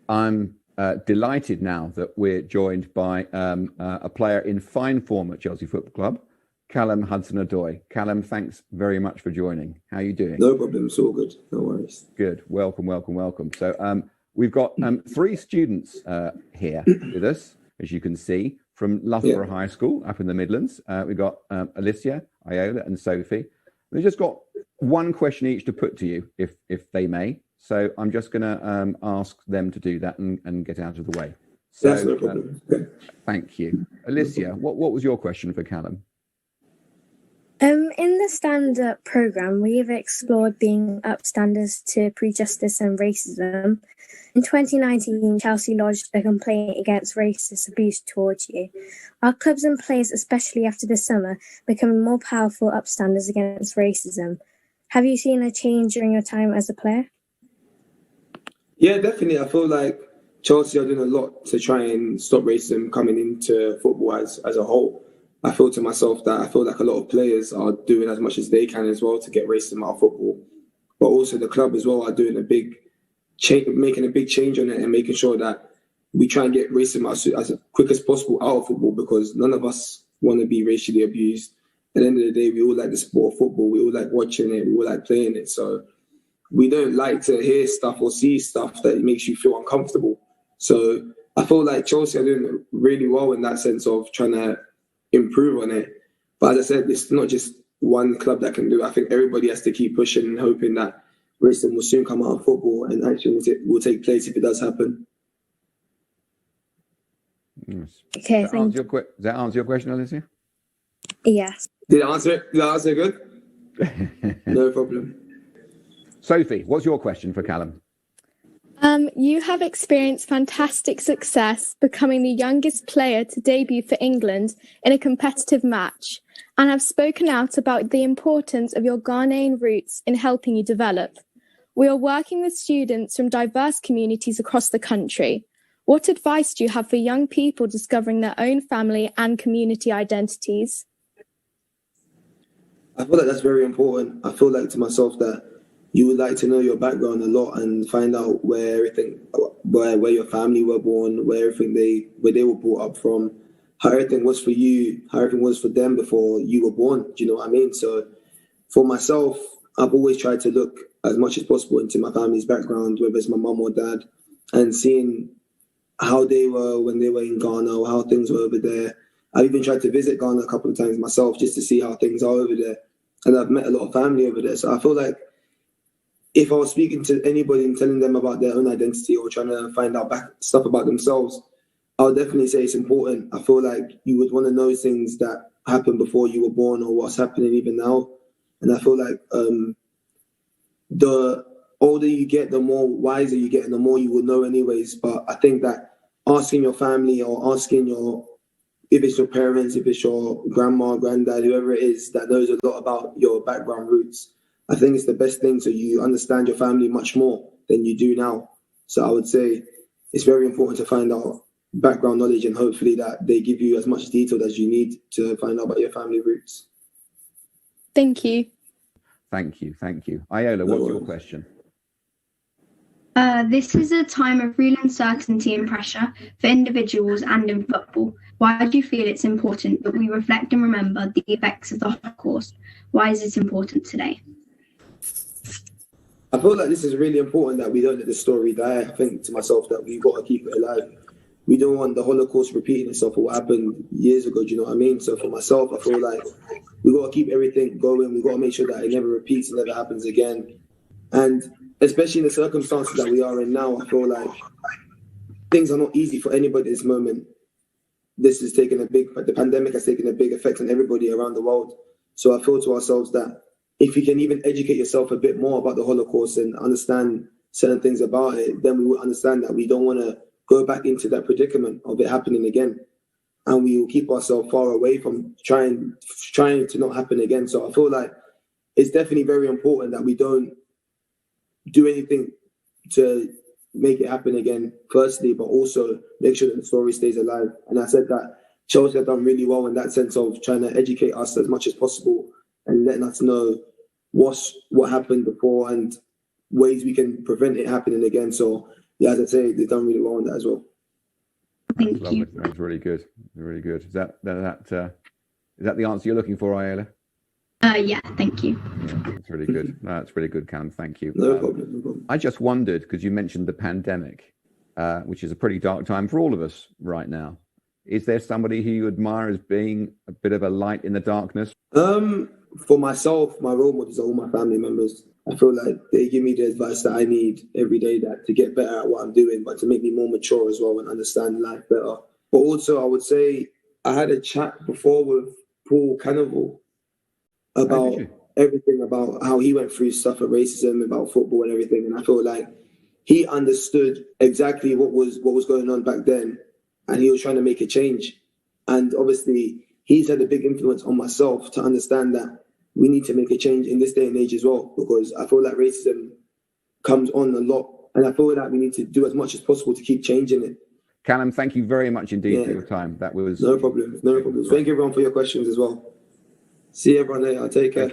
I'm delighted now that we're joined by a player in fine form at Chelsea Football Club, Callum Hudson Odoi. Callum, thanks very much for joining. How are you doing? No problem. It's all good. No worries. Good. Welcome. So we've got 3 students here with us, as you can see, from Loughborough High School up in the Midlands. We've got Alicia, Iola and Sophie. We've just got one question each to put to you, if they may. So I'm just going to ask them to do that and get out of the way. So, that's no problem. Thank you. Alicia, what was your question for Callum? In the stand-up programme, we have explored being upstanders to prejudice and racism. In 2019, Chelsea lodged a complaint against racist abuse towards you. Are clubs and players, especially after the summer, becoming more powerful upstanders against racism? Have you seen a change during your time as a player? Yeah, definitely. I feel like Chelsea are doing a lot to try and stop racism coming into football as a whole. I feel to myself that I feel like a lot of players are doing as much as they can as well to get racism out of football. But also the club as well are doing making a big change on it and making sure that we try and get racism as quick as possible out of football, because none of us want to be racially abused. At the end of the day, we all like the sport of football. We all like watching it. We all like playing it. So we don't like to hear stuff or see stuff that makes you feel uncomfortable. So I feel like Chelsea are doing really well in that sense of trying to improve on it. But as I said, it's not just one club that can do it. I think everybody has to keep pushing and hoping that racism will soon come out of football and action will take place if it does happen. Yes. Okay, Does that answer your question, Alicia? Yes. Did I answer it? Did I answer it good? No problem. Sophie, what's your question for Callum? You have experienced fantastic success, becoming the youngest player to debut for England in a competitive match, and have spoken out about the importance of your Ghanaian roots in helping you develop. We are working with students from diverse communities across the country. What advice do you have for young people discovering their own family and community identities? I feel like that's very important. I feel like to myself that you would like to know your background a lot and find out where your family were born, where they were brought up from, how everything was for you, how everything was for them before you were born. Do you know what I mean? So for myself, I've always tried to look as much as possible into my family's background, whether it's my mum or dad, and seeing how they were when they were in Ghana or how things were over there. I've even tried to visit Ghana a couple of times myself just to see how things are over there. And I've met a lot of family over there. So I feel like if I was speaking to anybody and telling them about their own identity or trying to find out stuff about themselves, I would definitely say it's important. I feel like you would want to know things that happened before you were born or what's happening even now. And I feel like the older you get, the more wiser you get and the more you will know anyways. But I think that asking your family or asking if it's your parents, if it's your grandma, granddad, whoever it is that knows a lot about your background roots, I think it's the best thing, so you understand your family much more than you do now. So I would say it's very important to find out background knowledge, and hopefully that they give you as much detail as you need to find out about your family roots. Thank you. Thank you. Iola, what's your question? This is a time of real uncertainty and pressure for individuals and in football. Why do you feel it's important that we reflect and remember the effects of the Holocaust? Why is it important today? I feel like this is really important that we don't let the story die. I think to myself that we've got to keep it alive. We don't want the Holocaust repeating itself or what happened years ago, do you know what I mean? So for myself, I feel like we've got to keep everything going. We've got to make sure that it never repeats and never happens again. And especially in the circumstances that we are in now, I feel like things are not easy for anybody at this moment. The pandemic has taken a big effect on everybody around the world. So I feel to ourselves that if you can even educate yourself a bit more about the Holocaust and understand certain things about it, then we will understand that we don't want to go back into that predicament of it happening again. And we will keep ourselves far away from trying to not happen again. So I feel like it's definitely very important that we don't do anything to make it happen again, firstly, but also make sure that the story stays alive. And I said that Chelsea have done really well in that sense of trying to educate us as much as possible and letting us know what happened before and ways we can prevent it happening again. So yeah, as I say, they've done really well on that as well. Thank Lovely. you. That's really good. Really good. Is that the answer you're looking for, Iola? Yeah, thank you. Yeah, that's really good. That's really good, Callum. Thank you. No problem. No problem. I just wondered, because you mentioned the pandemic, which is a pretty dark time for all of us right now. Is there somebody who you admire as being a bit of a light in the darkness? For myself, my role models are all my family members. I feel like they give me the advice that I need every day, that to get better at what I'm doing, but to make me more mature as well and understand life better. But also, I would say I had a chat before with Paul Cannavale about everything, about how he went through stuff at racism, about football and everything. And I feel like he understood exactly what was going on back then, and he was trying to make a change. And obviously, he's had a big influence on myself to understand that we need to make a change in this day and age as well, because I feel like racism comes on a lot, and I feel like we need to do as much as possible to keep changing it. Callum, thank you very much indeed for your time. That was no problem. No problem. Thank you everyone for your questions as well. See everyone later. Take care.